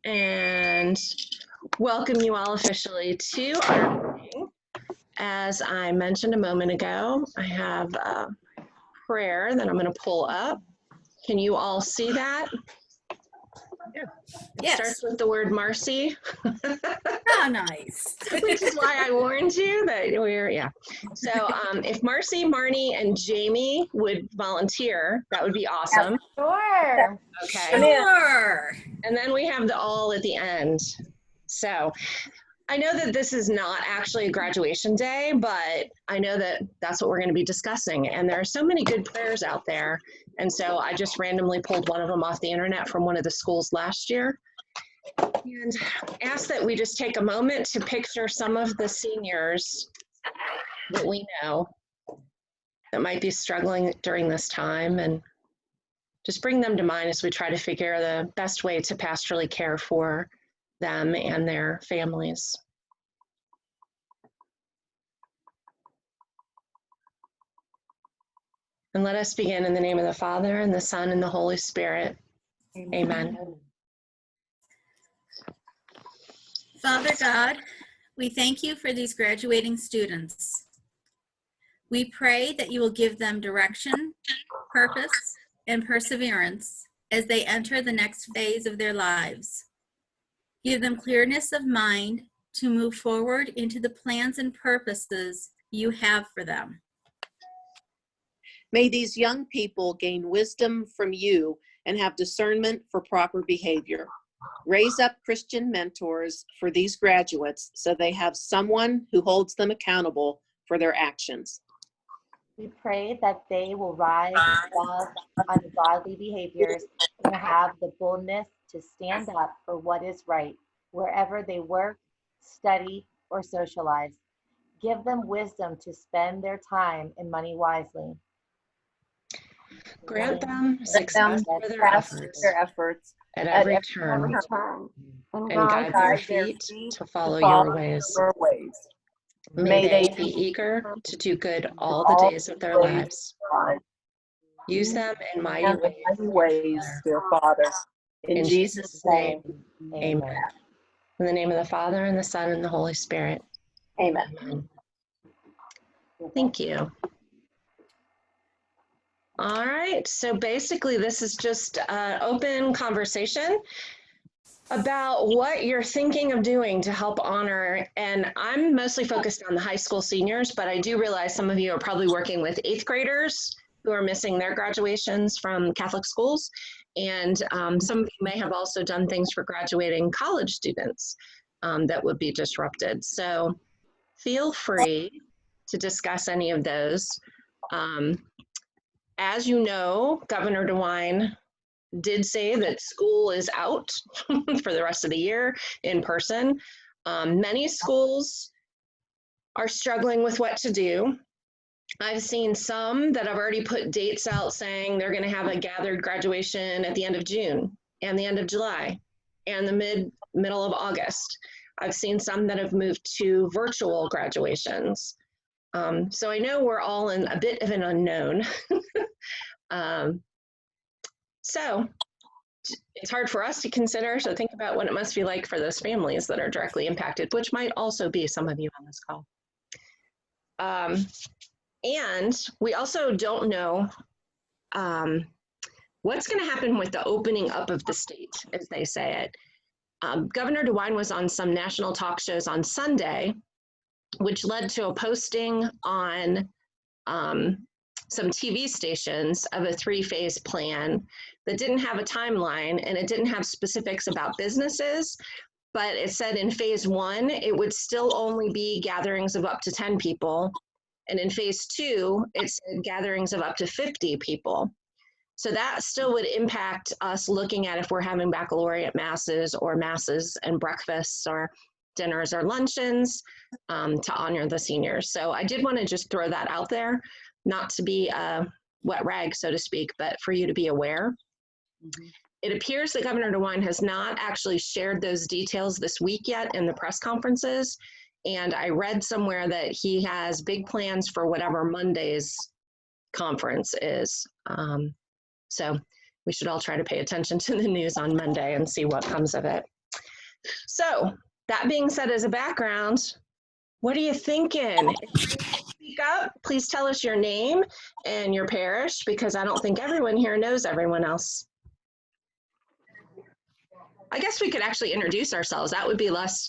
And welcome you all officially to our meeting. As I mentioned a moment ago, I have a prayer that I'm going to pull up. Can you all see that? Yeah. It Yes. starts with the word Marcy. Oh, nice. Which is why I warned you that yeah. So if Marcy, Marnie, and Jamie would volunteer, that would be awesome. Sure. Okay. Sure. And then we have the all at the end. So I know that this is not actually a graduation day, but I know that that's what we're going to be discussing. And there are so many good prayers out there. And so I just randomly pulled one of them off the internet from one of the schools last year. And ask that we just take a moment to picture some of the seniors that we know that might be struggling during this time, and just bring them to mind as we try to figure the best way to pastorally care for them and their families. And let us begin in the name of the Father, and the Son, and the Holy Spirit. Amen. Father God, we thank you for these graduating students. We pray that you will give them direction, purpose, and perseverance as they enter the next phase of their lives. Give them clearness of mind to move forward into the plans and purposes you have for them. May these young people gain wisdom from you and have discernment for proper behavior. Raise up Christian mentors for these graduates so they have someone who holds them accountable for their actions. We pray that they will rise above ungodly behaviors and have the boldness to stand up for what is right wherever they work, study, or socialize. Give them wisdom to spend their time and money wisely. Grant them success for their efforts at every turn, and guide their feet to follow your ways. May they be eager to do good all the days of their lives. Use them in mighty ways, dear Father. In Jesus' name, amen. In the name of the Father, and the Son, and the Holy Spirit. Amen. Amen. Thank you. All right, so basically this is just an open conversation about what you're thinking of doing to help honor, and I'm mostly focused on the high school seniors, but I do realize some of you are probably working with 8th graders who are missing their graduations from Catholic schools, and some of you may have also done things for graduating college students that would be disrupted. So feel free to discuss any of those. As you know, Governor DeWine did say that school is out for the rest of the year in person. Many schools are struggling with what to do. I've seen some that have already put dates out saying they're going to have a gathered graduation at the end of June and the end of July and the middle of August. I've seen some that have moved to virtual graduations. So I know we're all in a bit of an unknown. So it's hard for us to consider, so think about what it must be like for those families that are directly impacted, which might also be some of you on this call. And we also don't know what's going to happen with the opening up of the state, as they say it. Governor DeWine was on some national talk shows on Sunday, which led to a posting on some TV stations of a 3-phase plan that didn't have a timeline, and it didn't have specifics about businesses, but it said in phase 1, it would still only be gatherings of up to 10 people. And in phase 2, it said gatherings of up to 50 people. So that still would impact us looking at if we're having baccalaureate masses or masses and breakfasts or dinners or luncheons to honor the seniors. So I did want to just throw that out there, not to be a wet rag, so to speak, but for you to be aware. Mm-hmm. It appears that Governor DeWine has not actually shared those details this week yet in the press conferences. And I read somewhere that he has big plans for whatever Monday's conference is. So We should all try to pay attention to the news on Monday and see what comes of it. So that being said, as a background, what are you thinking? Speak up. Please tell us your name and your parish, because I don't think everyone here knows everyone else. I guess we could actually introduce ourselves. That would be less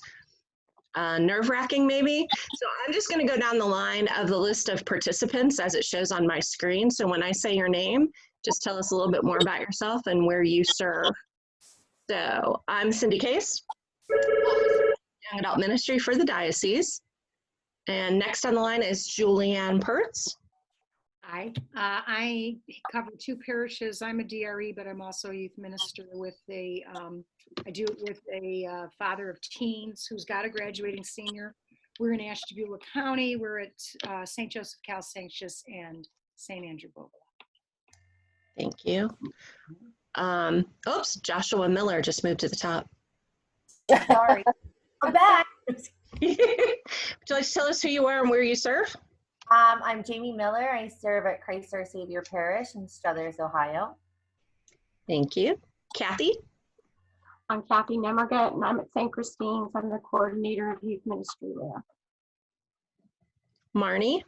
nerve-wracking maybe. So I'm just going to go down the line of the list of participants as it shows on my screen. So when I say your name, just tell us a little bit more about yourself and where you serve. So I'm Cindy Case, Young Adult Ministry for the diocese. And next on the line is Julianne Pertz. Hi, I cover 2 parishes. I'm a DRE, but I'm also a youth minister with I do it with a father of teens who's got a graduating senior. We're in Ashtabula County. We're at St. Joseph Cal Sanctus and St. Andrew Bovill. Thank you. Oops, Joshua Miller just moved to the top. Sorry. I'm back. Would you like to tell us who you are and where you serve? I'm Jamie Miller. I serve at Christ Our Savior Parish in Struthers, Ohio. Thank you. Kathy? I'm Kathy Nemergut, and I'm at St. Christine's. I'm the coordinator of youth ministry there. Marnie?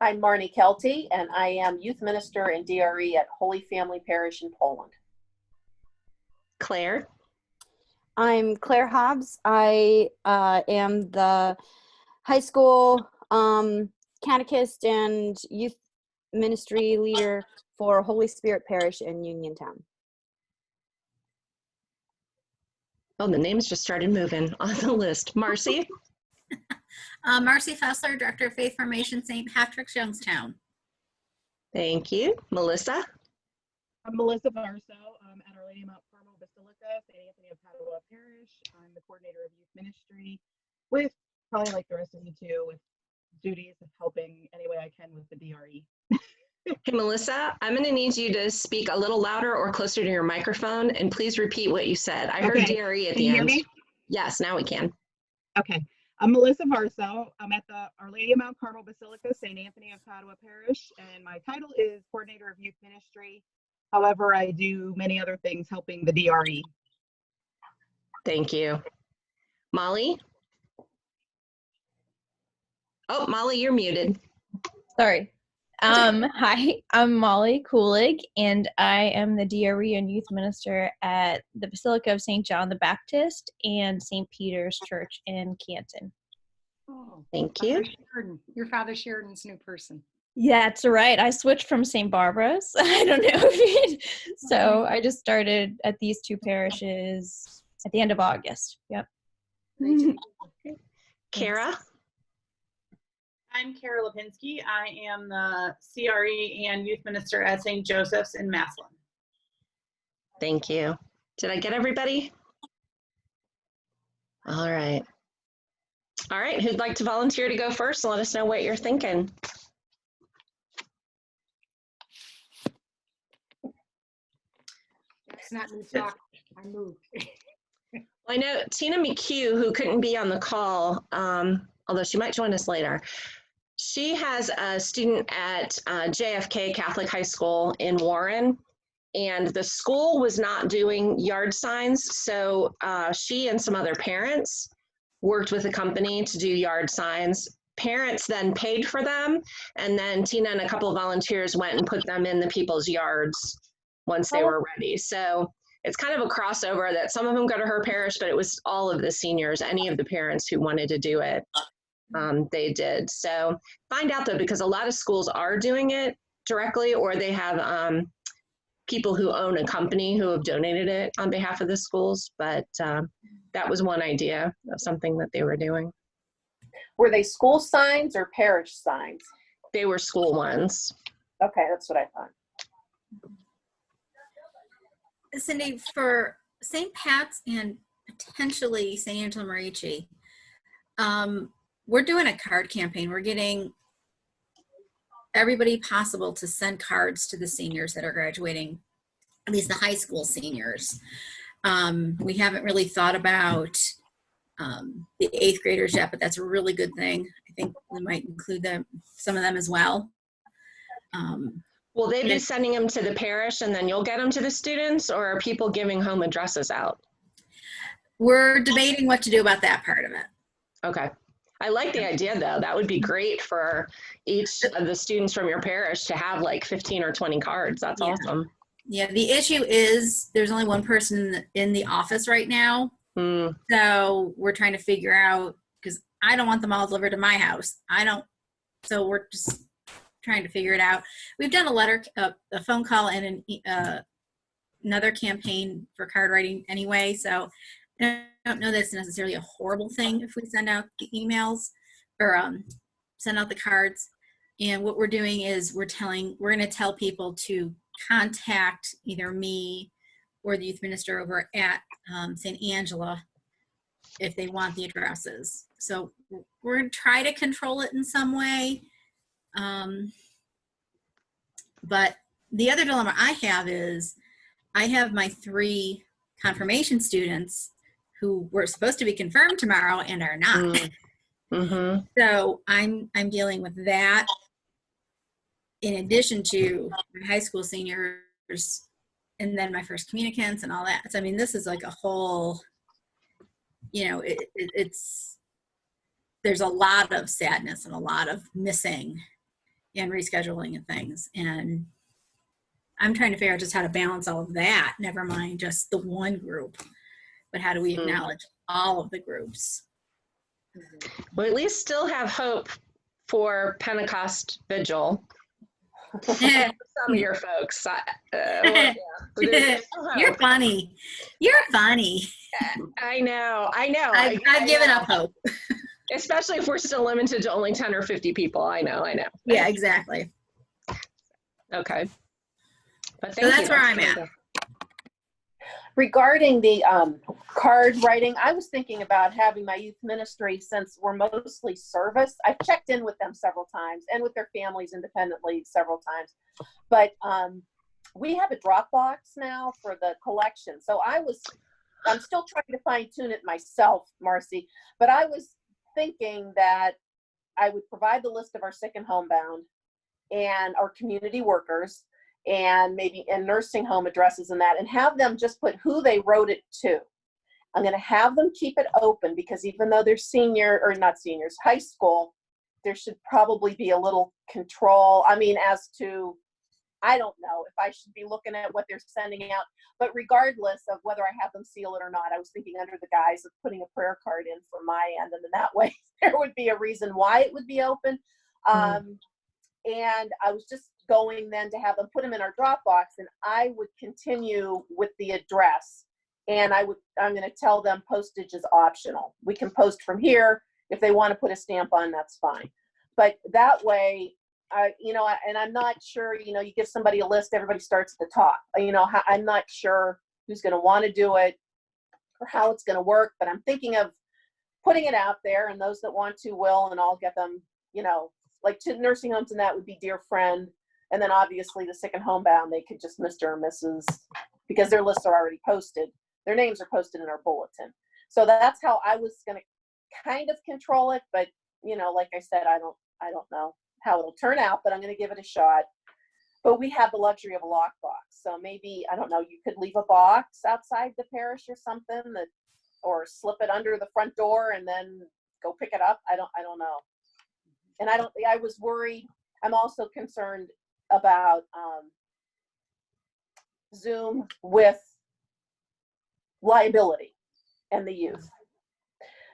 I'm Marnie Kelty, and I am youth minister and DRE at Holy Family Parish in Poland. Claire? I'm Claire Hobbs. I am the high school catechist and youth ministry leader for Holy Spirit Parish in Uniontown. Oh, the names just started moving on the list. Marcy? Marcy Fessler, Director of Faith Formation, St. Patrick's, Youngstown. Thank you. Melissa? I'm Melissa Varso at Our Lady of Mount Carmel Basilica, St. Anthony of Padua Parish. I'm the coordinator of youth ministry with, probably like the rest of you too, with duties of helping any way I can with the DRE. Hey, Melissa, I'm going to need you to speak a little louder or closer to your microphone, and please repeat what you said. I heard Okay. DRE at Can the you hear end. me? Yes, now we can. Okay. I'm Melissa Varso. I'm at the Our Lady of Mount Carmel Basilica, St. Anthony of Padua Parish, and my title is coordinator of youth ministry. However, I do many other things helping the DRE. Thank you. Molly? Oh, Molly, you're muted. Sorry. Hi, I'm Molly Kulig, and I am the DRE and youth minister at the Basilica of St. John the Baptist and St. Peter's Church in Canton. Oh, Thank you. Your father Sheridan's new person. Yeah, that's right. I switched from St. Barbara's. I don't know if so I just started at these 2 parishes at the end of August. Yep. Kara? I'm Kara Lipinski. I am the CRE and youth minister at St. Joseph's in Massillon. Thank you. Did I get everybody? All right. All right, who'd like to volunteer to go first and let us know what you're thinking? That's not me talking. I moved. I know Tina McHugh, who couldn't be on the call, although she might join us later, she has a student at JFK Catholic High School in Warren, and the school was not doing yard signs, so she and some other parents worked with a company to do yard signs. Parents then paid for them, and then Tina and a couple of volunteers went and put them in the people's yards once they were ready. So it's kind of a crossover that some of them go to her parish, but it was all of the seniors, any of the parents who wanted to do it, they did. So find out though, because a lot of schools are doing it directly, or they have people who own a company who have donated it on behalf of the schools. But that was one idea of something that they were doing. Were they school signs or parish signs? They were school ones. Okay, that's what I thought. Cindy, for St. Pat's and potentially St. Angelo Merici, we're doing a card campaign. We're getting everybody possible to send cards to the seniors that are graduating, at least the high school seniors. We haven't really thought about the 8th graders yet, but that's a really good thing. I think we might include them, some of them as well. Will they be sending them to the parish and then you'll get them to the students, or are people giving home addresses out? We're debating what to do about that part of it. Okay. I like the idea though. That would be great for each of the students from your parish to have like 15 or 20 cards. That's Yeah. awesome. Yeah, the issue is there's only one person in the office right now. Mm, So we're trying to figure out, because I don't want them all delivered to my house. So we're just trying to figure it out. We've done a phone call and another campaign for card writing anyway. So I don't know that it's necessarily a horrible thing if we send out the emails or send out the cards. And what we're doing is we're going to tell people to contact either me or the youth minister over at St. Angela if they want the addresses. So we're going to try to control it in some way. But the other dilemma I have is I have my 3 confirmation students who were supposed to be confirmed tomorrow and are not. mm-hmm. So I'm dealing with that in addition to my high school seniors and then my first communicants and all that. So I mean, this is like a whole, there's a lot of sadness and a lot of missing and rescheduling and things. And I'm trying to figure out just how to balance all of that. Never mind just the one group, but how do we acknowledge all of the groups? We'll at least still have hope for Pentecost Vigil. Some of your folks. You're funny. You're funny. I know. I've given up hope. Especially if we're still limited to only 10 or 50 people. I know. Yeah, exactly. Okay. But so that's where I'm at. Regarding the card writing, I was thinking about having my youth ministry, since we're mostly service. I've checked in with them several times and with their families independently several times. But we have a Dropbox now for the collection. So I'm still trying to fine tune it myself, Marcy, but I was thinking that I would provide the list of our sick and homebound and our community workers and maybe in nursing home addresses and that, and have them just put who they wrote it to. I'm going to have them keep it open because even though they're high school, there should probably be a little control. I mean, as to, I don't know if I should be looking at what they're sending out, but regardless of whether I have them seal it or not, I was thinking under the guise of putting a prayer card in from my end, and then that way there would be a reason why it would be open. And I was just going then to have them put them in our Dropbox, and I would continue with the address, and I'm going to tell them postage is optional. We can post from here. If they want to put a stamp on, that's fine. But that way, and I'm not sure, you give somebody a list, everybody starts at the top. I'm not sure who's going to want to do it or how it's going to work, but I'm thinking of putting it out there, and those that want to will, and I'll get them, like to nursing homes, and that would be dear friend. And then obviously the sick and homebound, they could just Mr. or Mrs. because their lists are already posted. Their names are posted in our bulletin. So that's how I was going to kind of control it. But, like I said, I don't know how it'll turn out, but I'm going to give it a shot. But we have the luxury of a lockbox. So maybe, I don't know, you could leave a box outside the parish or something or slip it under the front door and then go pick it up. I don't know. And I was worried. I'm also concerned about Zoom with liability and the youth.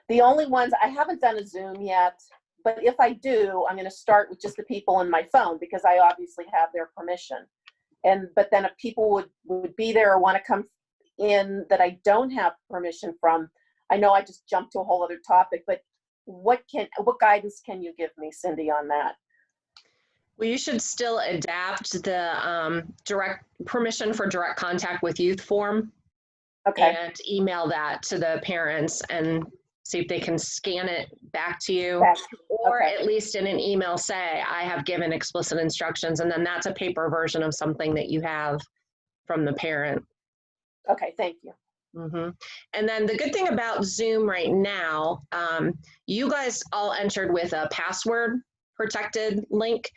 The only ones, I haven't done a Zoom yet, but if I do, I'm going to start with just the people in my phone because I obviously have their permission. But then if people would be there or want to come in that I don't have permission from, I know I just jumped to a whole other topic, but what guidance can you give me, Cindy, on that? Well, you should still adapt the direct permission for direct contact with youth form. Okay. And email that to the parents and see if they can scan it back to you, or okay. At least in an email say, I have given explicit instructions, and then that's a paper version of something that you have from the parent. Okay, thank you. Mm-hmm. And then the good thing about Zoom right now, you guys all entered with a password protected link.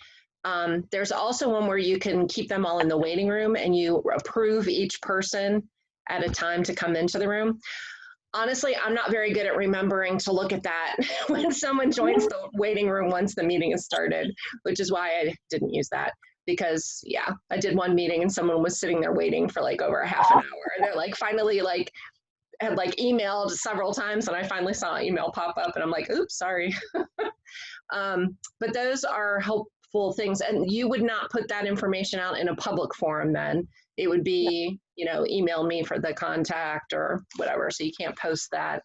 There's also one where you can keep them all in the waiting room and you approve each person at a time to come into the room. Honestly, I'm not very good at remembering to look at that when someone joins the waiting room once the meeting is started, which is why I didn't use that. Because yeah, I did one meeting and someone was sitting there waiting for like over a half an hour. And they're like finally like had like emailed several times and I finally saw an email pop up and I'm like, oops, sorry. But those are helpful things. And you would not put that information out in a public forum then. It would be, you know, email me for the contact or whatever. So you can't post that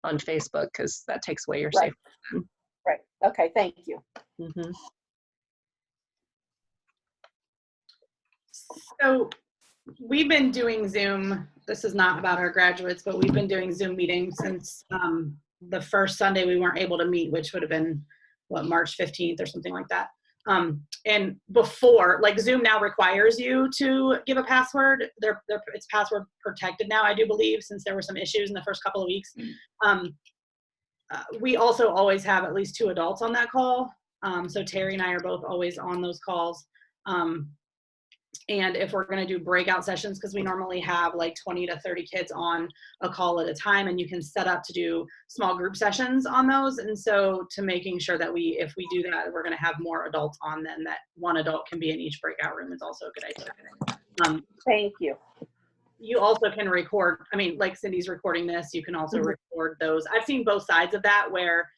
on Facebook because that takes away your Right. safe. Right. Okay. Thank you. Mm-hmm. So we've been doing Zoom. This is not about our graduates, but we've been doing Zoom meetings since the first Sunday we weren't able to meet, which would have been what, March 15th or something like that. And before, like Zoom now requires you to give a password. It's password protected now, I do believe, since there were some issues in the first couple of weeks. We also always have at least 2 adults on that call. So Terry and I are both always on those calls. And if we're going to do breakout sessions, because we normally have like 20 to 30 kids on a call at a time, and you can set up to do small group sessions on those. And so to making sure that if we do that, we're going to have more adults on, then that one adult can be in each breakout room is also a good idea. Thank you. You also can record, I mean, like Cindy's recording this, you can also record those. I've seen both sides of that where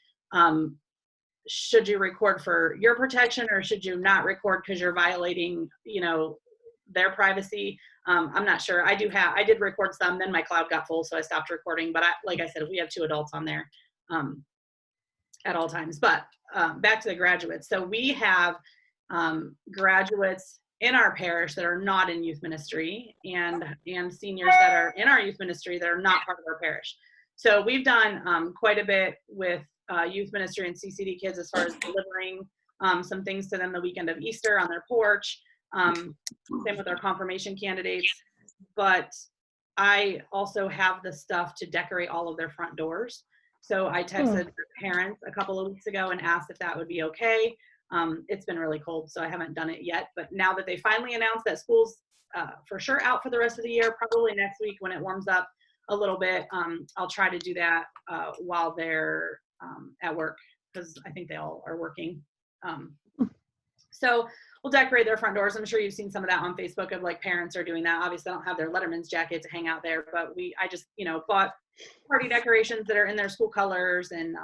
should you record for your protection or should you not record because you're violating, you know, their privacy? I'm not sure. I did record some, then my cloud got full, so I stopped recording. But like I said, we have 2 adults on there at all times. But back to the graduates. So we have graduates in our parish that are not in youth ministry and seniors that are in our youth ministry that are not part of our parish. So we've done quite a bit with youth ministry and CCD kids as far as delivering some things to them the weekend of Easter on their porch. Same with our confirmation candidates. But I also have the stuff to decorate all of their front doors. So I texted parents a couple of weeks ago and asked if that would be okay. It's been really cold, so I haven't done it yet. But now that they finally announced that school's for sure out for the rest of the year, probably next week when it warms up a little bit, I'll try to do that while they're at work, because I think they all are working. So we'll decorate their front doors. I'm sure you've seen some of that on Facebook of like parents are doing that. Obviously, I don't have their Letterman's jacket to hang out there, but I just, you know, bought party decorations that are in their school colors and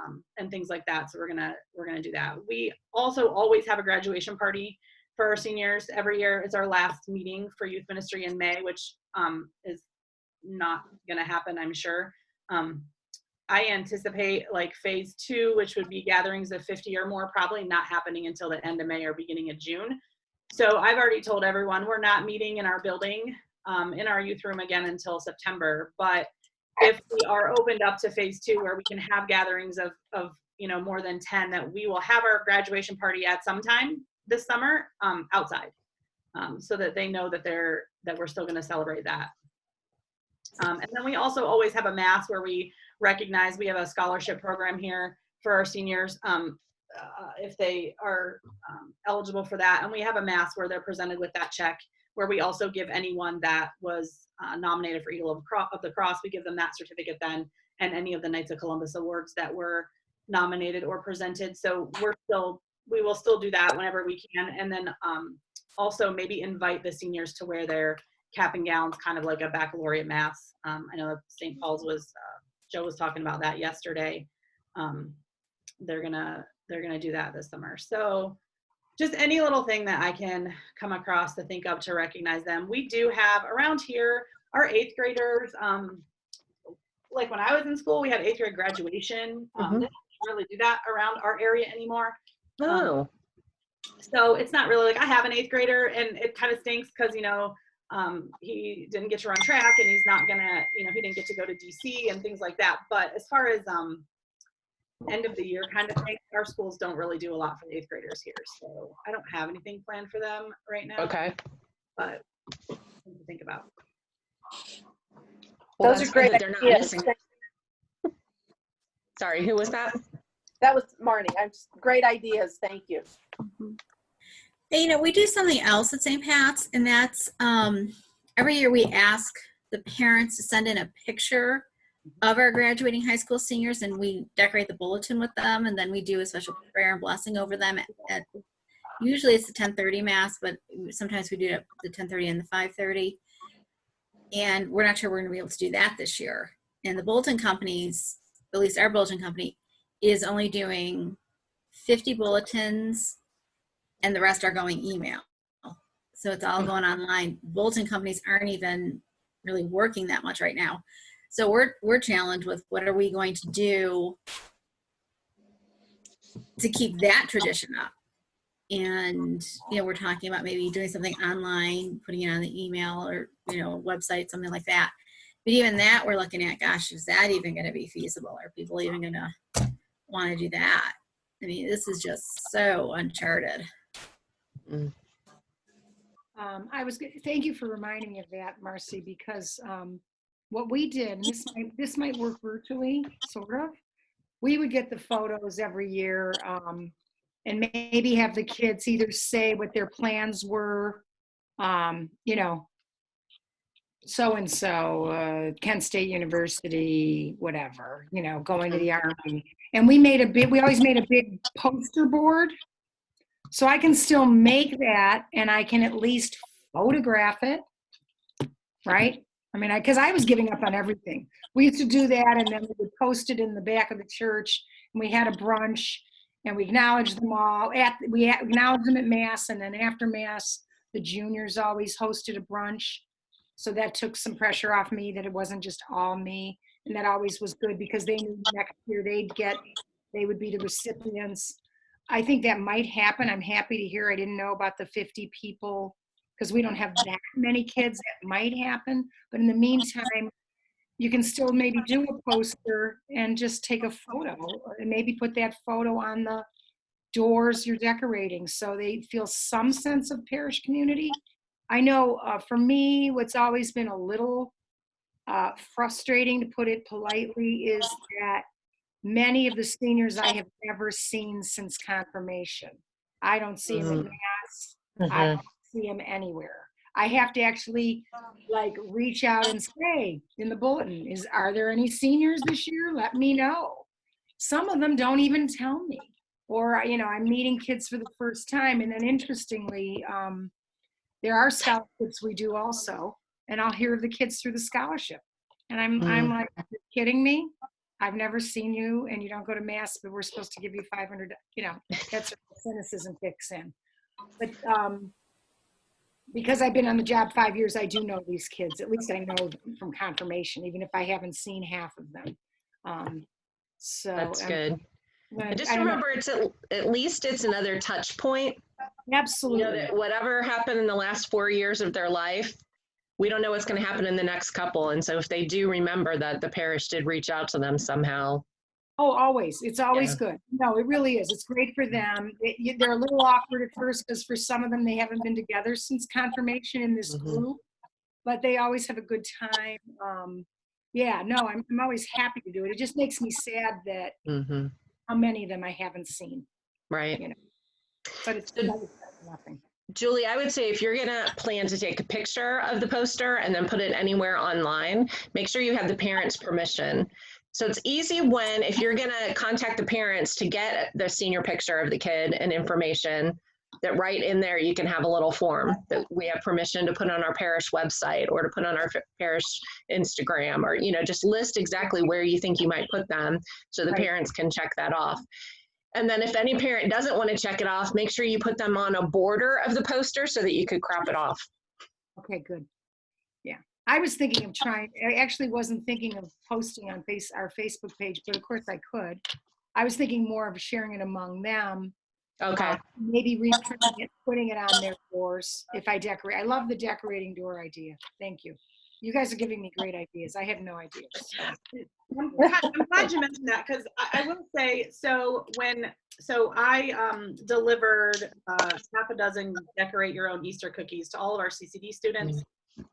things like that. So we're gonna do that. We also always have a graduation party for our seniors every year. It's our last meeting for youth ministry in May, which is not gonna happen, I'm sure. I anticipate like phase 2, which would be gatherings of 50 or more, probably not happening until the end of May or beginning of June. So I've already told everyone we're not meeting in our building, in our youth room again until September. But if we are opened up to phase 2 where we can have gatherings of you know, more than 10, that we will have our graduation party at some time this summer outside, so that they know that we're still going to celebrate that. And then we also always have a mass where we recognize, we have a scholarship program here for our seniors if they are eligible for that. And we have a mass where they're presented with that check, where we also give anyone that was nominated for Eagle of the Cross, we give them that certificate then, and any of the Knights of Columbus awards that were nominated or presented. So we will still do that whenever we can. And then also maybe invite the seniors to wear their cap and gowns, kind of like a baccalaureate mass. I know St. Paul's was, Joe was talking about that yesterday. They're gonna do that this summer. So just any little thing that I can come across to think of to recognize them. We do have around here, our 8th graders, like when I was in school, we had 8th grade graduation. They don't really do that around our area anymore. So it's not really like I have an 8th grader, and it kind of stinks because, you know, he didn't get to run track, and he's not gonna, you know, he didn't get to go to DC and things like that. But as far as end of the year kind of thing, our schools don't really do a lot for the 8th graders here, so I don't have anything planned for them right now. Okay. But something to think about. Well, those are great they're not missing. Sorry, who was that? That was Marnie. Great ideas. Thank you. Hey, we do something else at St. Pat's, and that's every year we ask the parents to send in a picture of our graduating high school seniors, and we decorate the bulletin with them, and then we do a special prayer and blessing over them at usually it's the 10:30 mass, but sometimes we do it at the 10:30 and the 5:30. And we're not sure we're going to be able to do that this year. And the bulletin companies, at least our bulletin company, is only doing 50 bulletins, and the rest are going email. So it's all going online. Bulletin companies aren't even really working that much right now. So we're challenged with what are we going to do to keep that tradition up. And we're talking about maybe doing something online, putting it on the email or website, something like that. But even that, we're looking at, gosh, is that even going to be feasible? Are people even going to want to do that? I mean, this is just so uncharted. Thank you for reminding me of that, Marcy, because what we did, and this might work virtually, sort of. We would get the photos every year, and maybe have the kids either say what their plans were, so-and-so, Kent State University, whatever, going to the Army. And we always made a big poster board. So I can still make that, and I can at least photograph it, right? I mean, because I was giving up on everything. We used to do that, and then we would post it in the back of the church, and we had a brunch, and we acknowledged them all. We acknowledged them at Mass, and then after Mass, the juniors always hosted a brunch. So that took some pressure off me that it wasn't just all me. And that always was good because they knew next year they would be the recipients. I think that might happen. I'm happy to hear. I didn't know about the 50 people because we don't have that many kids. That might happen. But in the meantime, you can still maybe do a poster and just take a photo and maybe put that photo on the doors you're decorating so they feel some sense of parish community. I know for me, what's always been a little frustrating, to put it politely, is that many of the seniors I have never seen since confirmation. I don't see them in Mass. I don't see them anywhere. I have to actually reach out and say in the bulletin, are there any seniors this year? Let me know. Some of them don't even tell me. Or, I'm meeting kids for the first time. And then interestingly, there are scholarships we do also. And I'll hear of the kids through the scholarship. And I'm like, you're kidding me? I've never seen you and you don't go to Mass, but we're supposed to give you 500, that's where cynicism kicks in. But because I've been on the job 5 years, I do know these kids. At least I know them from confirmation, even if I haven't seen half of them. So that's good. Just remember, at least it's another touch point. Absolutely. That whatever happened in the last 4 years of their life, we don't know what's going to happen in the next couple. And so if they do remember that the parish did reach out to them somehow. Oh, always. It's always good. No, it really is. It's great for them. They're a little awkward at first because for some of them, they haven't been together since confirmation in this group, but they always have a good time. I'm always happy to do it. It just makes me sad that how many of them I haven't seen. Right. But it's nothing. Julie, I would say if you're going to plan to take a picture of the poster and then put it anywhere online, make sure you have the parents' permission. So it's easy if you're going to contact the parents to get the senior picture of the kid and information, that right in there you can have a little form that we have permission to put on our parish website or to put on our parish Instagram, or, just list exactly where you think you might put them so the parents can check that off. And then if any parent doesn't want to check it off, make sure you put them on a border of the poster so that you could crop it off. Okay, good. Yeah. I was thinking of I actually wasn't thinking of posting on our Facebook page, but of course I could. I was thinking more of sharing it among them. Okay. Maybe reprinting it, putting it on their doors if I decorate. I love the decorating door idea. Thank you. You guys are giving me great ideas. I had no idea. I'm glad you mentioned that, because I will say, so I delivered half a dozen Decorate Your Own Easter cookies to all of our CCD students,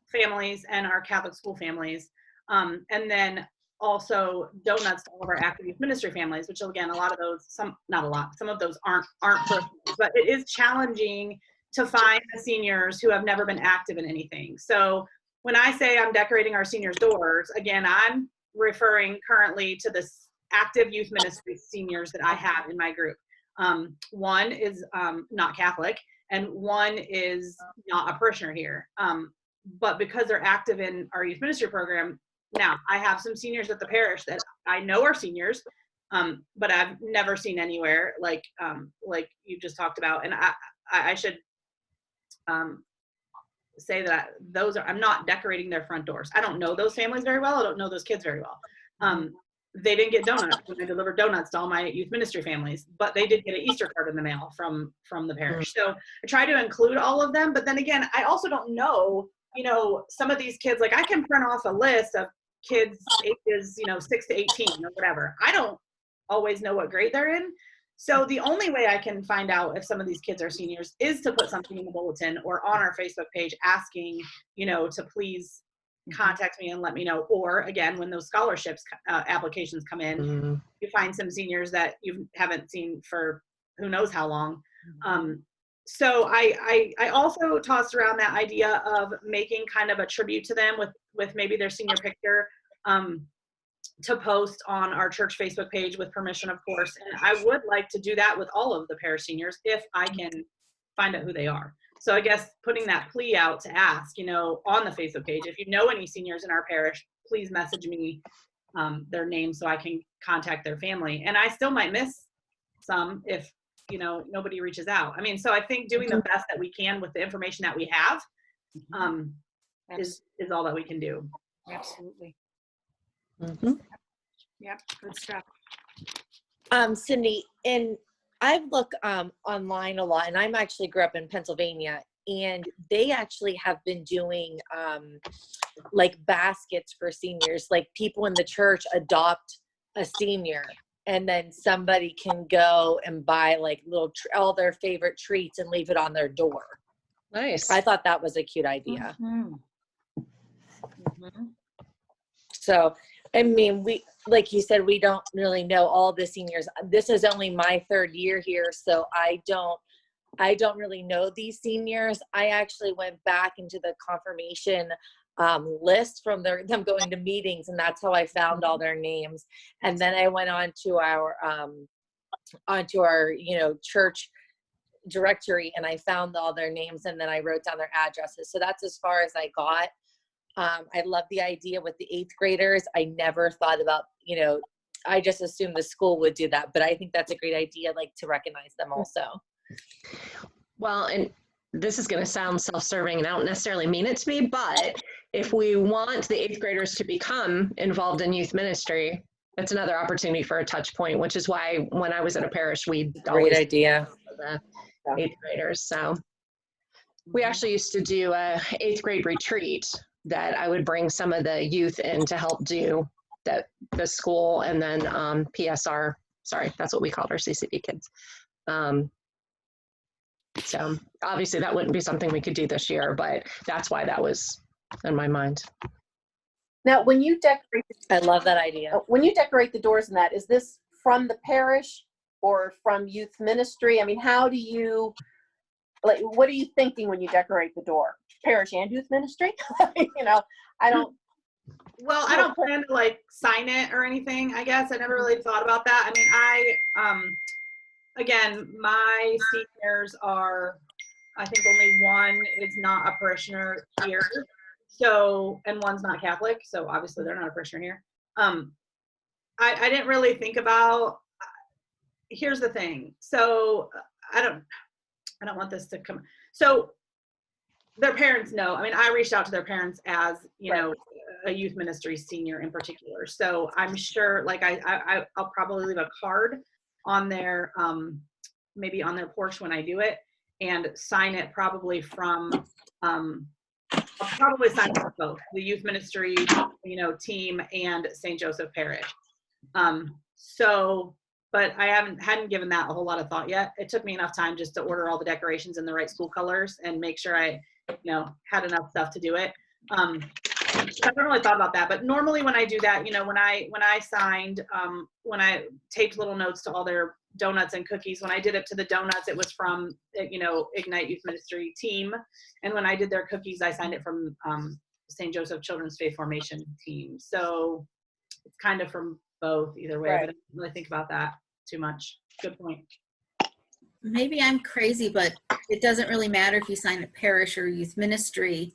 families, and our Catholic school families. And then also donuts to all of our active youth ministry families, which again, a lot of those, some of those aren't personal, but it is challenging to find the seniors who have never been active in anything. So when I say I'm decorating our seniors' doors, again, I'm referring currently to the active youth ministry seniors that I have in my group. One is not Catholic, and one is not a parishioner here. But because they're active in our youth ministry program, now I have some seniors at the parish that I know are seniors, but I've never seen anywhere like you just talked about. And I should say that I'm not decorating their front doors. I don't know those families very well. I don't know those kids very well. They didn't get donuts when I delivered donuts to all my youth ministry families, but they did get an Easter card in the mail from the parish. So I try to include all of them, but then again, I also don't know, some of these kids, like I can print off a list of kids ages, 6 to 18 or whatever. I don't always know what grade they're in. So the only way I can find out if some of these kids are seniors is to put something in the bulletin or on our Facebook page asking, to please contact me and let me know. Or again, when those scholarships applications come in, you find some seniors that you haven't seen for who knows how long. So I also tossed around that idea of making kind of a tribute to them with maybe their senior picture to post on our church Facebook page with permission, of course. And I would like to do that with all of the parish seniors if I can find out who they are. So I guess putting that plea out to ask, on the Facebook page, if you know any seniors in our parish, please message me their name so I can contact their family. And I still might miss some if, nobody reaches out. I mean, so I think doing the best that we can with the information that we have is all that we can do. Absolutely. Yep, good stuff. Cindy, and I've looked online a lot, and I'm actually grew up in Pennsylvania, and they actually have been doing like baskets for seniors, like people in the church adopt a senior, and then somebody can go and buy like all their favorite treats and leave it on their door. Nice. I thought that was a cute idea. So, I mean, like you said, we don't really know all the seniors. This is only my 3rd year here, so I don't really know these seniors. I actually went back into the confirmation list from them going to meetings, and that's how I found all their names. And then I went on to our church directory, and I found all their names, and then I wrote down their addresses. So that's as far as I got. I love the idea with the 8th graders. I never thought about, I just assumed the school would do that, but I think that's a great idea, like to recognize them also. Well, and this is going to sound self-serving, and I don't necessarily mean it to be, but if we want the 8th graders to become involved in youth ministry, that's another opportunity for a touch point, which is why when I was at a parish, we great idea for the 8th graders. So we actually used to do a 8th grade retreat that I would bring some of the youth in to help do the school, and then PSR, sorry, that's what we called our CCB kids. So obviously that wouldn't be something we could do this year, but that's why that was in my mind. Now, when you decorate, I love that idea. When you decorate the doors and that, is this from the parish or from youth ministry? I mean, how do you, like, what are you thinking when you decorate the door? Parish and youth ministry? I don't. Well, I don't plan to like sign it or anything, I guess. I never really thought about that. I mean, again, my seniors are, I think only one is not a parishioner here. So, and one's not Catholic. So obviously they're not a parishioner here. I didn't really think about, here's the thing. So I don't want this to come. So their parents know. I mean, I reached out to their parents as, a youth ministry senior in particular. So I'm sure, like, I'll probably leave a card on their, maybe on their porch when I do it, and sign it probably from, I'll probably sign it from both the youth ministry, team and St. Joseph Parish. But I hadn't given that a whole lot of thought yet. It took me enough time just to order all the decorations in the right school colors and make sure I, had enough stuff to do it. I haven't really thought about that, but normally when I do that, when I signed, when I taped little notes to all their donuts and cookies. When I did it to the donuts, it was from, Ignite Youth Ministry team. And when I did their cookies, I signed it from St. Joseph Children's Faith Formation team. So it's kind of from both either way, but I didn't really think about that too much. Good point. Maybe I'm crazy, but it doesn't really matter if you sign a parish or youth ministry.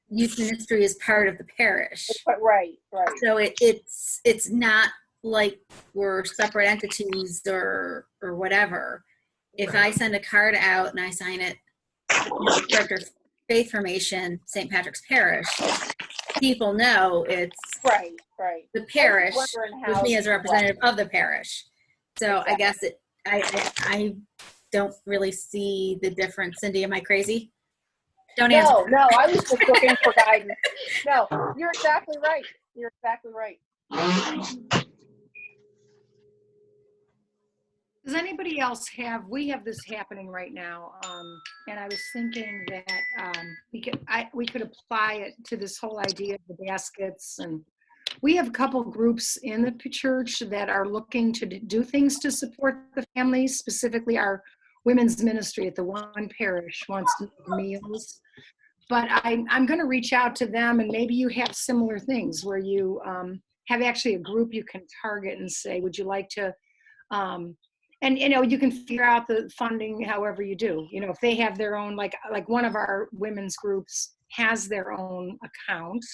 Youth ministry is part of the parish. Right. So it's not like we're separate entities or whatever. If I send a card out and I sign it, Director of Faith Formation, St. Patrick's Parish, people know it's Right. the parish with me as a representative of the parish. So I guess I don't really see the difference. Cindy, am I crazy? Don't answer. No, I was just looking for guidance. No, you're exactly right. Does anybody else we have this happening right now, and I was thinking that we could apply it to this whole idea of the baskets, and we have a couple groups in the church that are looking to do things to support the families, specifically our women's ministry at the one parish wants to make meals. But I'm going to reach out to them, and maybe you have similar things where you have actually a group you can target and say, would you like to, and you can figure out the funding however you do. If they have their own, like one of our women's groups has their own account,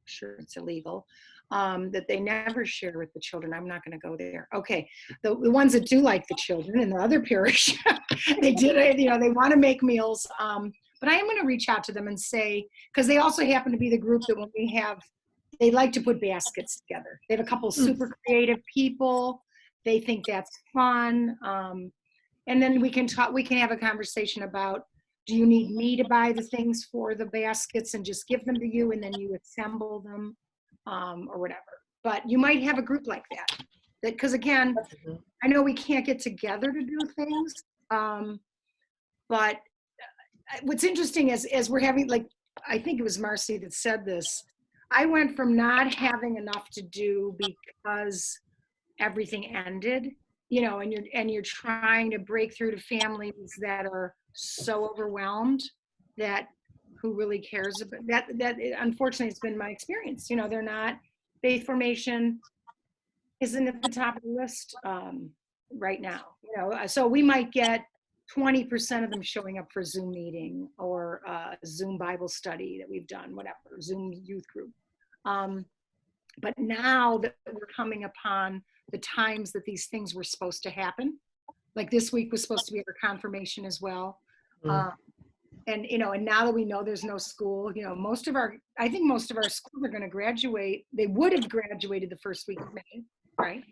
sure it's illegal, that they never share with the children. I'm not going to go there. Okay, the ones that do like the children in the other parish, they want to make meals. But I am going to reach out to them and say, because they also happen to be the group that when they like to put baskets together. They have a couple super creative people. They think that's fun. And then we can have a conversation about, do you need me to buy the things for the baskets and just give them to you and then you assemble them or whatever. But you might have a group like that. Because again, I know we can't get together to do things, but what's interesting is we're having, I think it was Marcy that said this, I went from not having enough to do because everything ended, and you're trying to break through to families that are so overwhelmed that who really cares about that unfortunately it's been my experience. They're not, faith formation isn't at the top of the list right now, so we might get 20% of them showing up for Zoom meeting or Zoom Bible study that we've done, whatever, Zoom youth group. But now that we're coming upon the times that these things were supposed to happen, like this week was supposed to be our confirmation as well. And now that we know there's no school, I think most of our schools are going to graduate. They would have graduated the first week of May, right?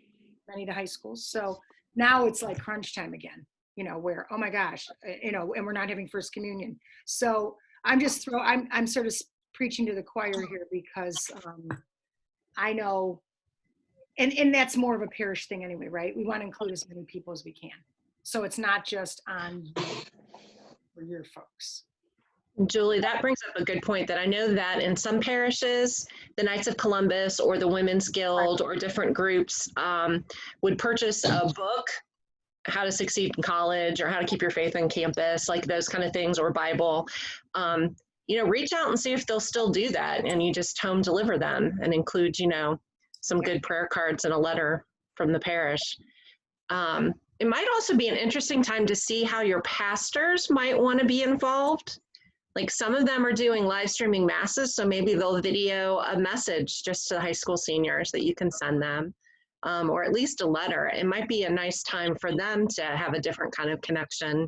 Many of the high schools. So now it's like crunch time again. Where, oh my gosh, and we're not having first communion. So I'm sort of preaching to the choir here because I know, and that's more of a parish thing anyway, right? We want to include as many people as we can. So it's not just on for your folks. Julie, that brings up a good point that I know that in some parishes, the Knights of Columbus or the Women's Guild or different groups would purchase a book, How to Succeed in College or How to Keep Your Faith on Campus, like those kind of things, or Bible. Reach out and see if they'll still do that, and you just home deliver them and include, some good prayer cards and a letter from the parish. It might also be an interesting time to see how your pastors might want to be involved. Like some of them are doing live streaming masses, so maybe they'll video a message just to the high school seniors that you can send them. Or at least a letter. It might be a nice time for them to have a different kind of connection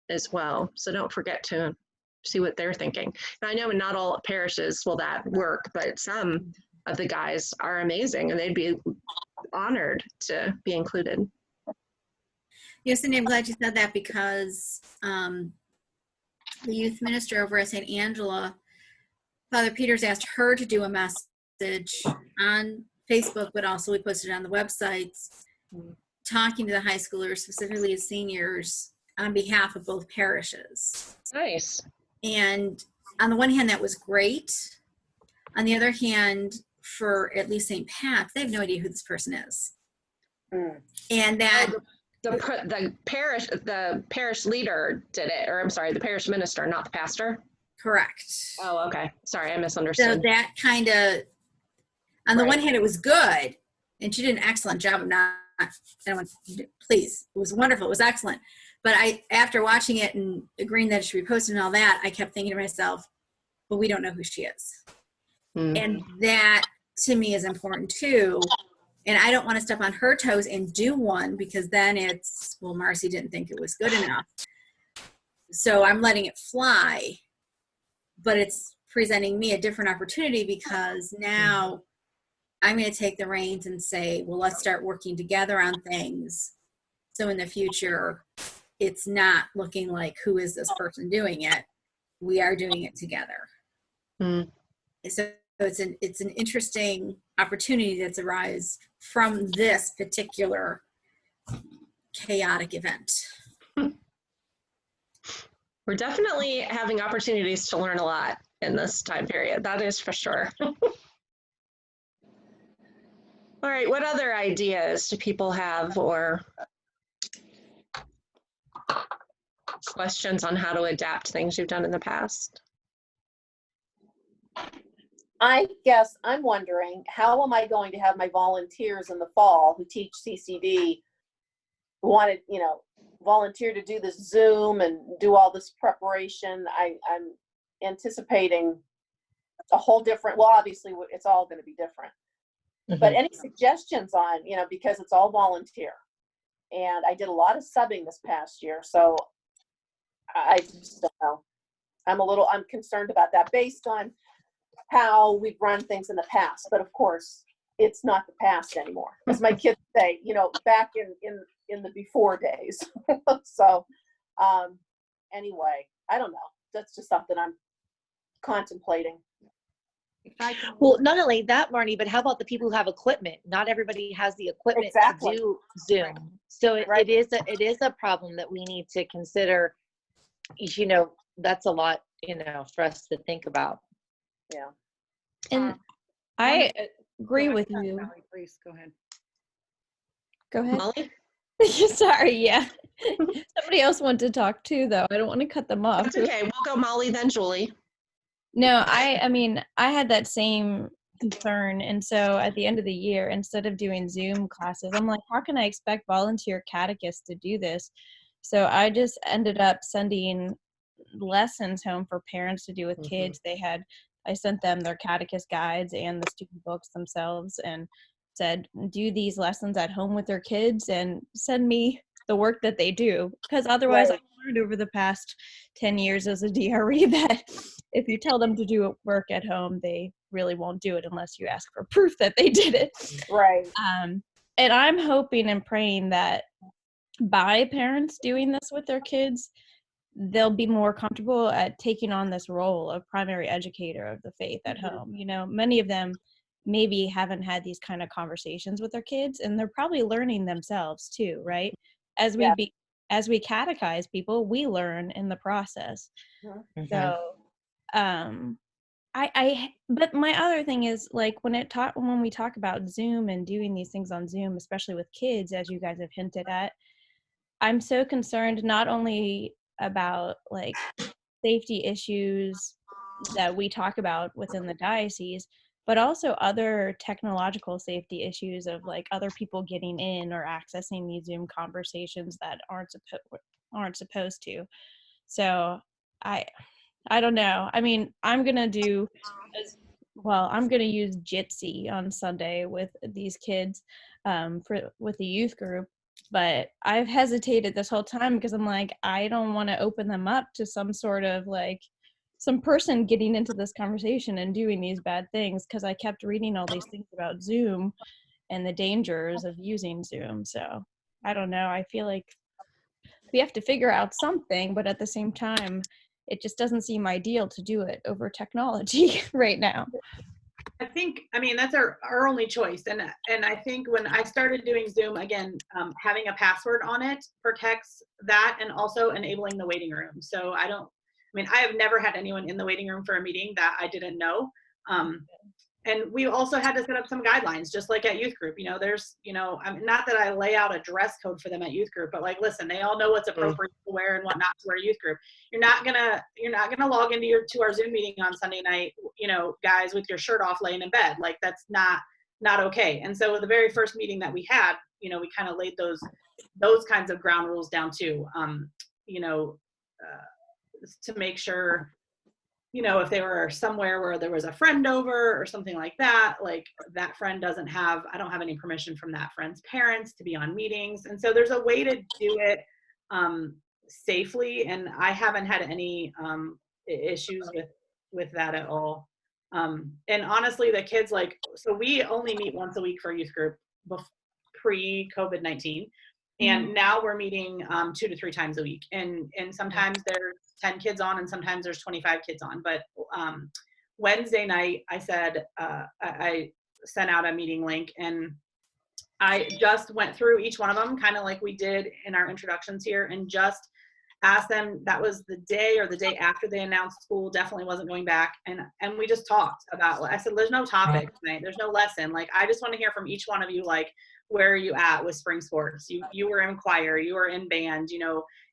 as well. So don't forget to see what they're thinking. And I know not all parishes will that work, but some of the guys are amazing and they'd be honored to be included. Yes, Cindy, I'm glad you said that because the youth minister over at St. Angela, Father Peters asked her to do a message on Facebook, but also we posted it on the websites, talking to the high schoolers, specifically as seniors, on behalf of both parishes. Nice. And on the one hand, that was great. On the other hand, for at least St. Pat's, they have no idea who this person is. And that The parish leader did it, or I'm sorry, the parish minister, not the pastor. Correct. Oh, okay. Sorry, I So misunderstood. that kind of, on the Right. one hand, it was good, and she did an excellent job of not, I don't want, please, it was wonderful, it was excellent. But after watching it and agreeing that it should be posted and all that, I kept thinking to myself, but we don't know who she is. And that to me is important too. And I don't want to step on her toes and do one, because then it's, well, Marcy didn't think it was good enough. So I'm letting it fly, but it's presenting me a different opportunity, because now I'm going to take the reins and say, well, let's start working together on things. So in the future, it's not looking like, who is this person doing it? We are doing it together. So it's an interesting opportunity that's arise from this particular chaotic event. We're definitely having opportunities to learn a lot in this time period. That is for sure. All right, what other ideas do people have, or questions on how to adapt things you've done in the past? I guess I'm wondering, how am I going to have my volunteers in the fall who teach CCD wanted, volunteer to do this Zoom and do all this preparation? I'm anticipating a whole different, well, obviously it's all going to be different. But any suggestions on, because it's all volunteer. And I did a lot of subbing this past year, so I just don't know. I'm concerned about that based on how we've run things in the past. But of course, it's not the past anymore, as my kids say, back in the before days. So anyway, I don't know. That's just something I'm contemplating. Well, not only that, Marnie, but how about the people who have equipment? Not everybody has the equipment Exactly. to do Zoom. So it is a problem that we need to consider. That's a lot, for us to think about. Yeah. And I agree with you. Molly, please go ahead. Go ahead. Molly? Sorry, yeah. Somebody else wanted to talk too, though. I don't want to cut them off. That's okay. We'll go Molly, then Julie. No, I mean, I had that same concern. And so at the end of the year, instead of doing Zoom classes, I'm like, how can I expect volunteer catechists to do this? So I just ended up sending lessons home for parents to do with kids. I sent them their catechist guides and the student books themselves, and said, do these lessons at home with their kids and send me the work that they do. Because otherwise, I've learned over the past 10 years as a DRE that if you tell them to do work at home, they really won't do it unless you ask for proof that they did it. Right. And I'm hoping and praying that by parents doing this with their kids, they'll be more comfortable at taking on this role of primary educator of the faith at home. Many of them maybe haven't had these kind of conversations with their kids, and they're probably learning themselves too, right? As we catechize people, we learn in the process. So but my other thing is, like, when we talk about Zoom and doing these things on Zoom, especially with kids, as you guys have hinted at, I'm so concerned not only about like safety issues that we talk about within the diocese, but also other technological safety issues of like other people getting in or accessing these Zoom conversations that aren't supposed to. So I don't know. I mean, I'm going to use Jitsi on Sunday with these kids with the youth group. But I've hesitated this whole time because I'm like, I don't want to open them up to some sort of like some person getting into this conversation and doing these bad things, because I kept reading all these things about Zoom and the dangers of using Zoom. So I don't know. I feel like we have to figure out something, but at the same time, it just doesn't seem ideal to do it over technology right now. I mean, that's our only choice. And I think when I started doing Zoom, again, having a password on it protects that, and also enabling the waiting room. So I have never had anyone in the waiting room for a meeting that I didn't know. and we also had to set up some guidelines, just like at youth group. There's, I mean, not that I lay out a dress code for them at youth group, but like, listen, they all know what's appropriate to wear and what not to wear at youth group. You're not gonna log into our Zoom meeting on Sunday night, guys, with your shirt off laying in bed. Like, that's not okay. And so the very first meeting that we had, we kind of laid those kinds of ground rules down too, to make sure, if they were somewhere where there was a friend over or something like that, like that friend I don't have any permission from that friend's parents to be on meetings. And so there's a way to do it safely. And I haven't had any issues with that at all. And honestly, the kids, so we only meet once a week for youth group pre-COVID-19. And now we're meeting 2 to 3 times a week. And sometimes there's 10 kids on and sometimes there's 25 kids on. But Wednesday night, I said, I sent out a meeting link, and I just went through each one of them, kind of like we did in our introductions here, and just asked them. That was the day or the day after they announced school definitely wasn't going back. And we just talked about, I said, there's no topic tonight. There's no lesson. Like, I just want to hear from each one of you, like, where are you at with spring sports? You were in choir, you were in band,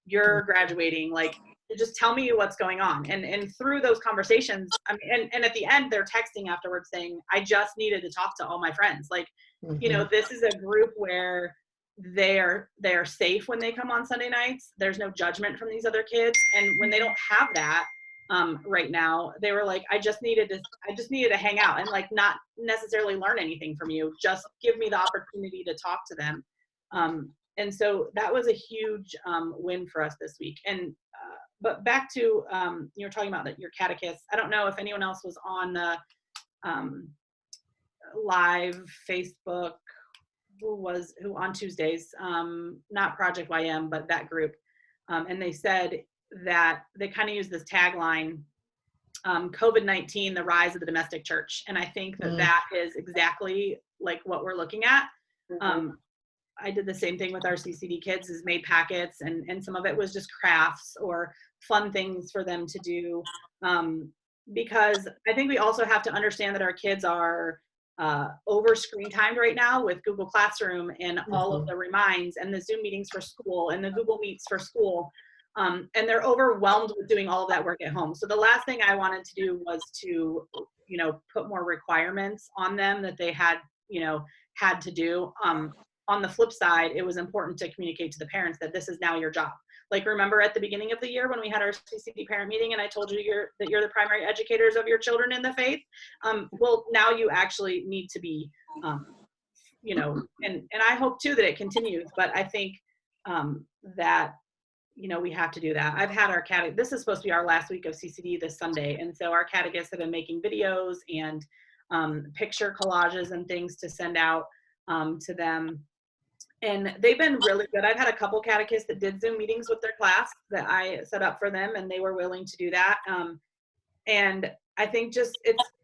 you're graduating, like, just tell me what's going on. And through those conversations, and at the end, they're texting afterwards saying, I just needed to talk to all my friends. Like, this is a group where they are safe when they come on Sunday nights. There's no judgment from these other kids. And when they don't have that right now, they were like, I just needed to hang out and, like, not necessarily learn anything from you. Just give me the opportunity to talk to them. And so that was a huge win for us this week. And but back to you were talking about your catechist. I don't know if anyone else was on the live Facebook. Who on Tuesdays? Not Project YM, but that group. And they said that they kind of use this tagline, COVID-19, the rise of the domestic church. And I think that is exactly like what we're looking at. I did the same thing with our CCD kids, is made packets, and some of it was just crafts or fun things for them to do. Because I think we also have to understand that our kids are over screen timed right now with Google Classroom and all of the reminds and the Zoom meetings for school and the Google Meets for school. And they're overwhelmed with doing all of that work at home. So the last thing I wanted to do was to, put more requirements on them that they had to do. On the flip side, it was important to communicate to the parents that this is now your job. Like, remember at the beginning of the year when we had our CCD parent meeting and I told you that you're the primary educators of your children in the faith? Well, now you actually need to be, and I hope too that it continues, but I think that, we have to do that. I've had our this is supposed to be our last week of CCD this Sunday. And so our catechists have been making videos and picture collages and things to send out to them. And they've been really good. I've had a couple catechists that did Zoom meetings with their class that I set up for them, and they were willing to do that. And I think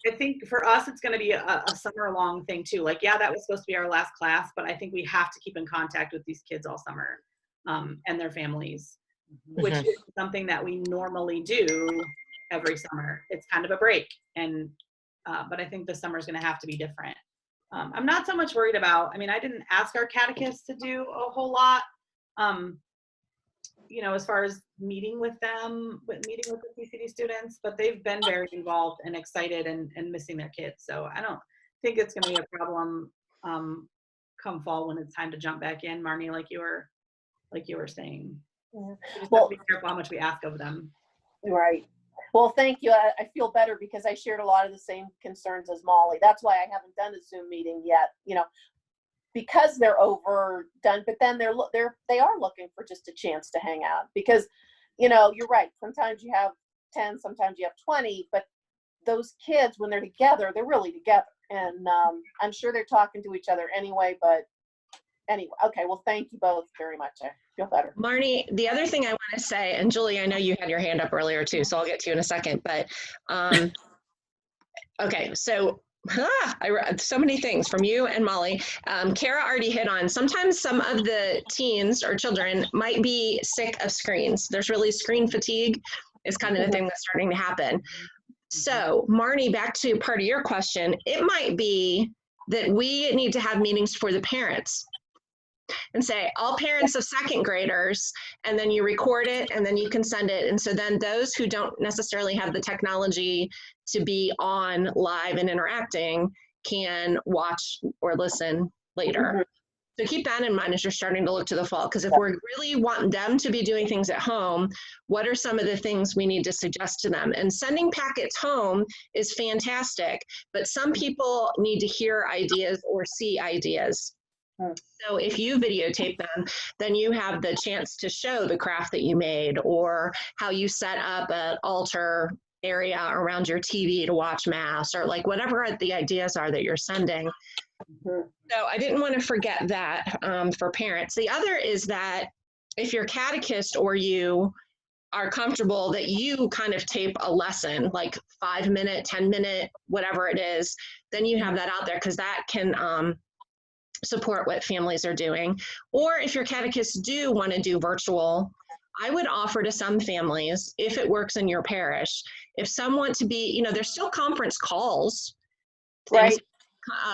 I think for us, it's going to be a summer long thing too. Like, yeah, that was supposed to be our last class, but I think we have to keep in contact with these kids all summer and their families, which is something that we normally do every summer. It's kind of a break. And, but I think this summer is going to have to be different. I'm not so much worried about, I didn't ask our catechists to do a whole lot, as far as meeting with them, meeting with the CCD students, but they've been very involved and excited and missing their kids. So I don't think it's going to be a problem come fall when it's time to jump back in, Marnie, like you were saying. We just have to be careful how much we ask of them. Right. Well, thank you. I feel better because I shared a lot of the same concerns as Molly. That's why I haven't done a Zoom meeting yet, because they're overdone, but then they are looking for just a chance to hang out because, you're right. Sometimes you have 10, sometimes you have 20, but those kids, when they're together, they're really together. And I'm sure they're talking to each other anyway, but anyway, okay. Well, thank you both very much. I feel better. Marnie, the other thing I want to say, and Julie, I know you had your hand up earlier too, so I'll get to you in a second, but okay, so I read so many things from you and Molly. Kara already hit on, sometimes some of the teens or children might be sick of screens. There's really screen fatigue is kind of the thing that's starting to happen. So Marnie, back to part of your question, it might be that we need to have meetings for the parents and say all parents of second graders, and then you record it and then you can send it. And so then those who don't necessarily have the technology to be on live and interacting can watch or listen later. So keep that in mind as you're starting to look to the fall, because if we're really wanting them to be doing things at home, what are some of the things we need to suggest to them? And sending packets home is fantastic, but some people need to hear ideas or see ideas. So if you videotape them, then you have the chance to show the craft that you made or how you set up an altar area around your TV to watch mass, or like whatever the ideas are that you're sending. So I didn't want to forget that for parents. The other is that if your catechist or you are comfortable that you kind of tape a lesson, like 5 minute, 10 minute, whatever it is, then you have that out there, because that can support what families are doing. Or if your catechists do want to do virtual, I would offer to some families, if it works in your parish, if some want to be, you know, there's still conference calls. Right.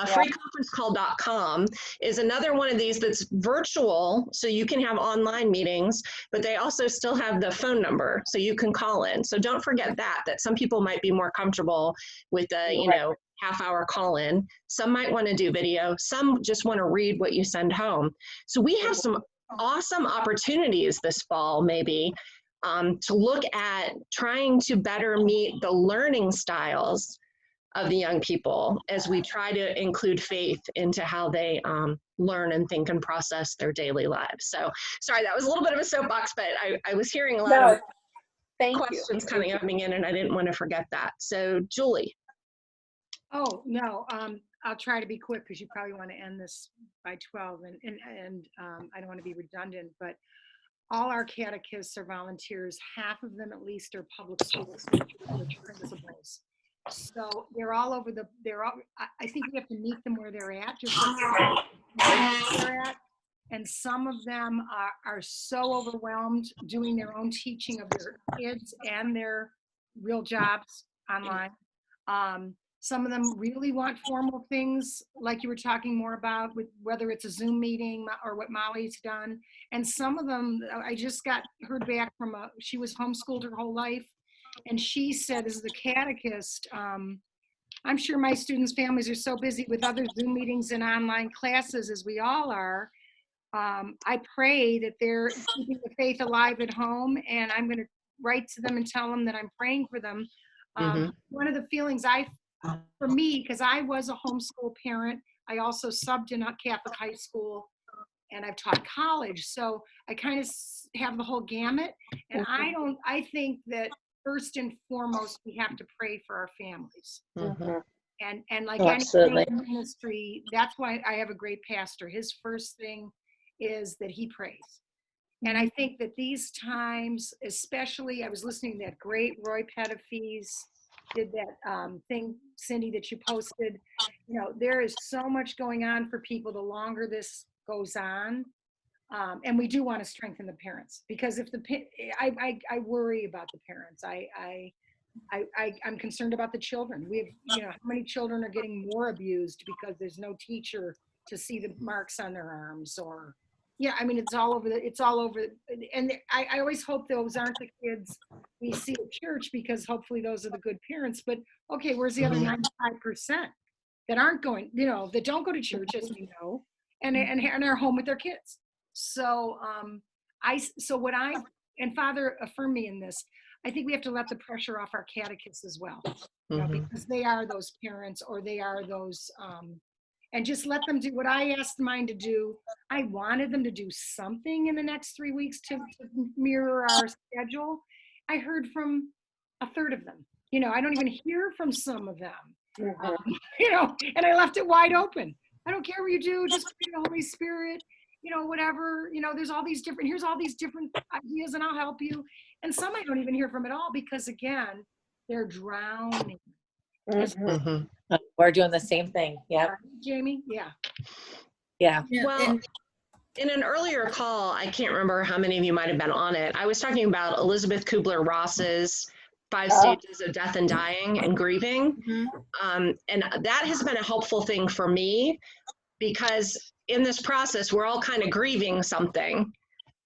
Freeconferencecall.com is another one of these that's virtual, so you can have online meetings, but they also still have the phone number, so you can call in. So don't forget that some people might be more comfortable with a, you know, half-hour call-in. Some might want to do video. Some just want to read what you send home. So we have some awesome opportunities this fall, maybe, to look at trying to better meet the learning styles of the young people as we try to include faith into how they learn and think and process their daily lives. So sorry, that was a little bit of a soapbox, but I was hearing a lot of questions coming in, and I didn't want to forget that. So Julie. Oh, no, I'll try to be quick because you probably want to end this by 12, and I don't want to be redundant, but all our catechists are volunteers. Half of them at least are public school principals. So they're all over I think we have to meet them where they're at, just like they're at. And some of them are so overwhelmed doing their own teaching of their kids and their real jobs online. Some of them really want formal things, like you were talking more about, with whether it's a Zoom meeting or what Molly's done. And some of them, I just heard back from she was homeschooled her whole life. And she said, as the catechist, I'm sure my students' families are so busy with other Zoom meetings and online classes, as we all are. I pray that they're keeping the faith alive at home, and I'm going to write to them and tell them that I'm praying for them. One of the feelings for me, because I was a homeschool parent, I also subbed in a Catholic high school, and I've taught college. So I kind of have the whole gamut. And I think that first and foremost, we have to pray for our families. And like any ministry, that's why I have a great pastor. His first thing is that he prays. And I think that these times, especially, I was listening to that great Roy Pettifees did that thing, Cindy, that you posted. You know, there is so much going on for people the longer this goes on. And we do want to strengthen the parents, because if I worry about the parents. I'm concerned about the children. We have, how many children are getting more abused because there's no teacher to see the marks on their arms, or, it's all over and I always hope those aren't the kids we see at church, because hopefully those are the good parents. But okay, where's the other 95% that aren't going, that don't go to church, as we know, and are home with their kids? So and Father, affirm me in this. I think we have to let the pressure off our catechists as well, because they are those parents, or they are those, and just let them do what I asked mine to do. I wanted them to do something in the next 3 weeks to mirror our schedule. I heard from a third of them. I don't even hear from some of them, and I left it wide open. I don't care what you do, just pray the Holy Spirit, whatever, there's all these different, here's all these different ideas and I'll help you. And some I don't even hear from at all, because again, they're drowning. We're doing the same thing. Yeah. Jamie? Yeah. Well, in an earlier call, I can't remember how many of you might have been on it, I was talking about Elizabeth Kubler-Ross's 5 stages of death and dying and grieving. Mhm. And that has been a helpful thing for me because in this process, we're all kind of grieving something,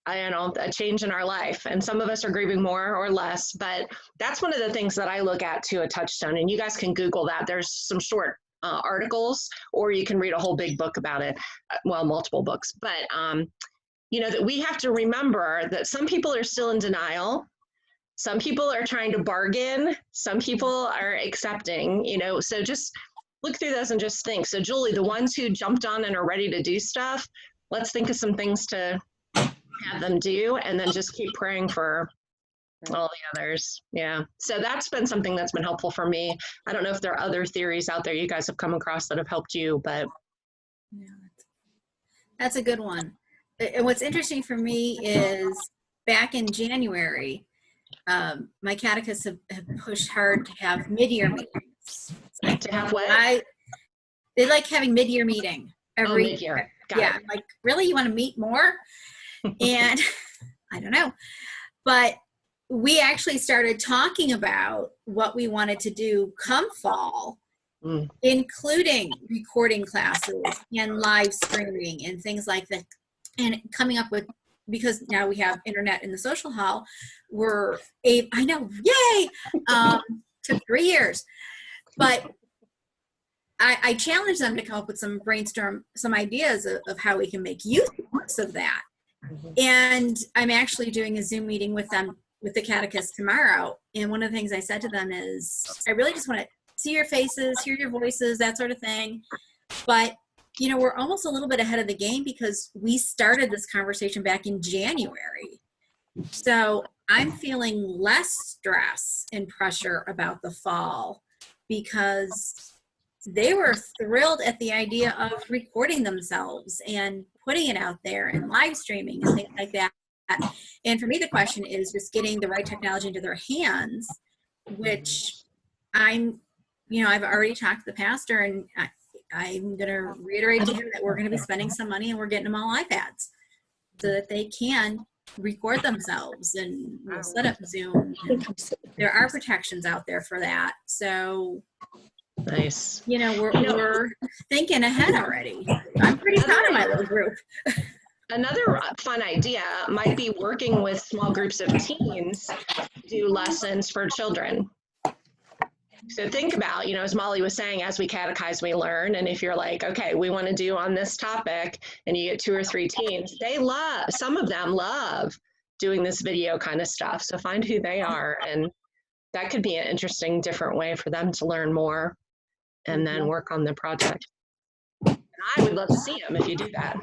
a change in our life. And some of us are grieving more or less, but that's one of the things that I look at to a touchstone. And you guys can Google that. There's some short articles, or you can read a whole big book about it. Well, multiple books, but that we have to remember that some people are still in denial. Some people are trying to bargain. Some people are accepting, so just look through those and just think. So Julie, the ones who jumped on and are ready to do stuff, let's think of some things to have them do, and then just keep praying for all the others. Yeah. So that's been something that's been helpful for me. I don't know if there are other theories out there you guys have come across that have helped you, but. Yeah, that's a good one. And what's interesting for me is back in January, my catechists have pushed hard to have mid-year meetings. To have what? They like having mid-year meeting every mid-year. Yeah, I'm like, really? You want to meet more? And I don't know. But we actually started talking about what we wanted to do come fall, including recording classes and live streaming and things like that. And coming up with, because now we have internet in the social hall, I know, yay! Took 3 years. But I challenged them to come up with some ideas of how we can make use of that. And I'm actually doing a Zoom meeting with them, with the catechists tomorrow. And one of the things I said to them is, I really just want to see your faces, hear your voices, that sort of thing. But, we're almost a little bit ahead of the game because we started this conversation back in January. So I'm feeling less stress and pressure about the fall because they were thrilled at the idea of recording themselves and putting it out there and live streaming and things like that. And for me, the question is just getting the right technology into their hands, which I've already talked to the pastor, and I'm going to reiterate to him that we're going to be spending some money and we're getting them all iPads so that they can record themselves, and we'll set up Zoom. There are protections out there for that. So nice. We're thinking ahead already. I'm pretty proud of my little group. Another fun idea might be working with small groups of teens to do lessons for children. So think about, as Molly was saying, as we catechize, we learn. And if you're like, okay, we want to do on this topic, and you get 2 or 3 teens, some of them love doing this video kind of stuff. So find who they are, and that could be an interesting, different way for them to learn more and then work on the project. And I would love to see them if you do that.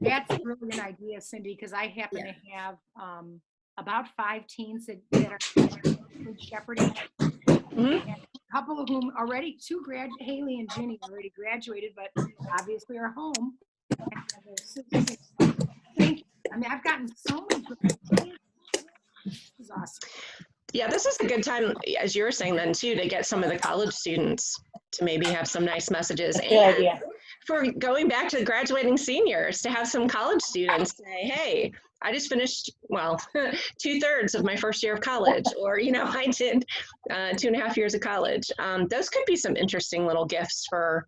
That's a brilliant idea, Cindy, because I happen to have about 5 teens that are good shepherding. And a couple of whom already, Haley and Ginny already graduated, but obviously are home. Thank you. I mean, I've gotten so much. This is awesome. Yeah, this is a good time, as you were saying then too, to get some of the college students to maybe have some nice messages. Good idea. For going back to the graduating seniors, to have some college students say, hey, I just finished, 2/3 of my first year of college, or, I did 2.5 years of college. Those could be some interesting little gifts for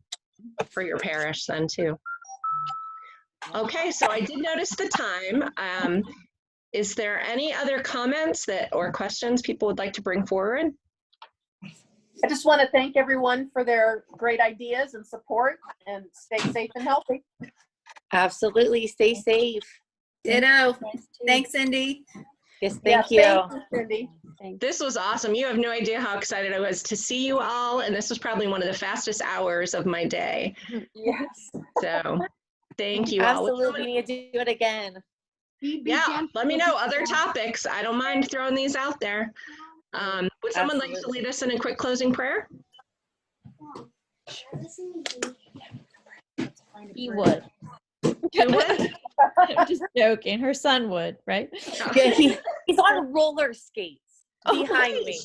your parish then too. Okay, so I did notice the time. Is there any other comments or questions people would like to bring forward? I just want to thank everyone for their great ideas and support, and stay safe and healthy. Absolutely. Stay safe. Ditto. Thanks, Cindy. Yes, thank you. Thank you, Cindy. This was awesome. You have no idea how excited I was to see you all, and this was probably one of the fastest hours of my day. Yes. So thank you all. Absolutely. We need to do it again. Yeah, let me know other topics. I don't mind throwing these out there. Would someone like to lead us in a quick closing prayer? He would. Who would? I'm just joking. Her son would, right? Yeah, he's on roller skates behind me.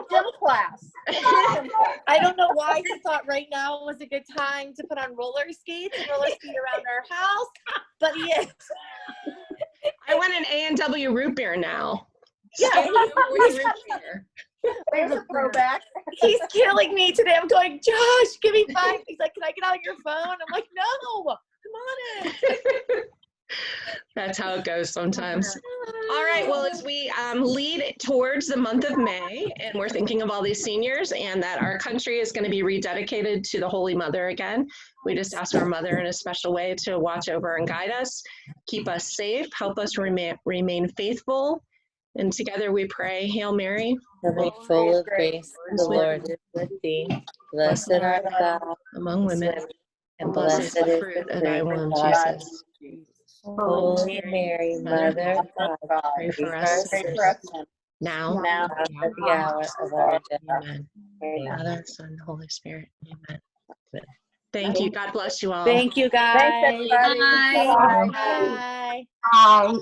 Gym class. I don't know why he thought right now was a good time to put on roller skates and roller skate around our house, but he is. I want an A&W root beer now. Yeah, There's a throwback. he's killing me today. I'm going, Josh, give me 5. He's like, can I get out your phone? I'm like, no, come on in. That's how it goes sometimes. All right, well, as we lead towards the month of May, and we're thinking of all these seniors and that our country is going to be rededicated to the Holy Mother again, we just ask our Mother in a special way to watch over and guide us, keep us safe, help us remain faithful. And together we pray, Hail Mary, Full of grace, the Lord is with thee. Blessed art thou among women, and blessed is the fruit of thy womb, Jesus. Holy Mary, Mother of God, Pray for us now, at the hour of our death. Amen. Father, Son, Holy Spirit, Amen. Thank you. God bless you all. Thank you, guys. Thanks, everybody. Bye. Bye. Bye.